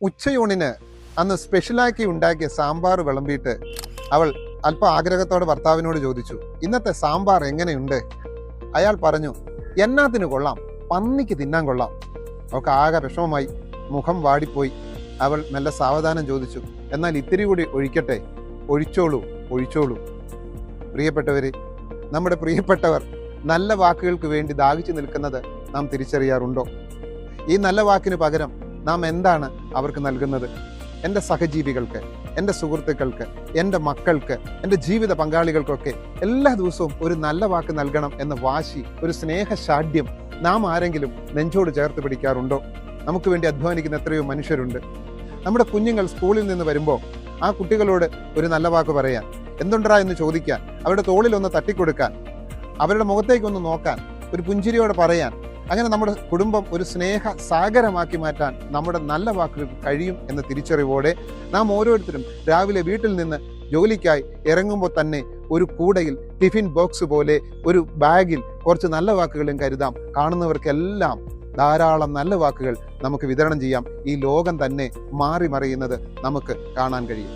ഉച്ചയൂണിന് അന്ന് സ്പെഷ്യലാക്കി ഉണ്ടാക്കിയ സാമ്പാർ വിളമ്പിയിട്ട് അവൾ അല്പം ആഗ്രഹത്തോടെ ഭർത്താവിനോട് ചോദിച്ചു, ഇന്നത്തെ സാമ്പാർ എങ്ങനെയുണ്ട്? അയാൾ പറഞ്ഞു, എന്നാത്തിന് കൊള്ളാം, പന്നിക്ക് തിന്നാൻ കൊള്ളാം. അവൾക്ക് ആകെ വിഷമമായി, മുഖം വാടിപ്പോയി. അവൾ നല്ല സാവധാനം ചോദിച്ചു, എന്നാൽ ഇത്തിരി കൂടി ഒഴിക്കട്ടെ? ഒഴിച്ചോളൂ, ഒഴിച്ചോളൂ. പ്രിയപ്പെട്ടവരെ, നമ്മുടെ പ്രിയപ്പെട്ടവർ നല്ല വാക്കുകൾക്ക് വേണ്ടി ദാഹിച്ചു നിൽക്കുന്നത് നാം തിരിച്ചറിയാറുണ്ടോ? ഈ നല്ല വാക്കിന് പകരം നാം എന്താണ് അവർക്ക് നൽകുന്നത്? എൻ്റെ സഹജീവികൾക്ക്, എൻ്റെ സുഹൃത്തുക്കൾക്ക്, എൻ്റെ മക്കൾക്ക്, എൻ്റെ ജീവിത പങ്കാളികൾക്കൊക്കെ എല്ലാ ദിവസവും ഒരു നല്ല വാക്ക് നൽകണം എന്ന വാശി, ഒരു സ്നേഹശാഠ്യം നാം ആരെങ്കിലും നെഞ്ചോട് ചേർത്ത് പിടിക്കാറുണ്ടോ? നമുക്ക് വേണ്ടി അധ്വാനിക്കുന്ന എത്രയോ മനുഷ്യരുണ്ട്. നമ്മുടെ കുഞ്ഞുങ്ങൾ സ്കൂളിൽ നിന്ന് വരുമ്പോൾ ആ കുട്ടികളോട് ഒരു നല്ല വാക്ക് പറയാൻ, എന്തുണ്ടാ എന്ന് ചോദിക്കാൻ, അവരുടെ തോളിലൊന്ന് തട്ടിക്കൊടുക്കാൻ, അവരുടെ മുഖത്തേക്കൊന്ന് നോക്കാൻ, ഒരു പുഞ്ചിരിയോടെ പറയാൻ, അങ്ങനെ നമ്മുടെ കുടുംബം ഒരു സ്നേഹ സാഗരമാക്കി മാറ്റാൻ നമ്മുടെ നല്ല വാക്കുകൾക്ക് കഴിയും എന്ന തിരിച്ചറിവോടെ നാം ഓരോരുത്തരും രാവിലെ വീട്ടിൽ നിന്ന് ജോലിക്കായി ഇറങ്ങുമ്പോൾ തന്നെ ഒരു കൂടയിൽ ടിഫിൻ ബോക്സ് പോലെ ഒരു ബാഗിൽ കുറച്ച് നല്ല വാക്കുകളും കരുതാം. കാണുന്നവർക്കെല്ലാം ധാരാളം നല്ല വാക്കുകൾ നമുക്ക് വിതരണം ചെയ്യാം. ഈ ലോകം തന്നെ മാറി മറിയുന്നത് നമുക്ക് കാണാൻ കഴിയും.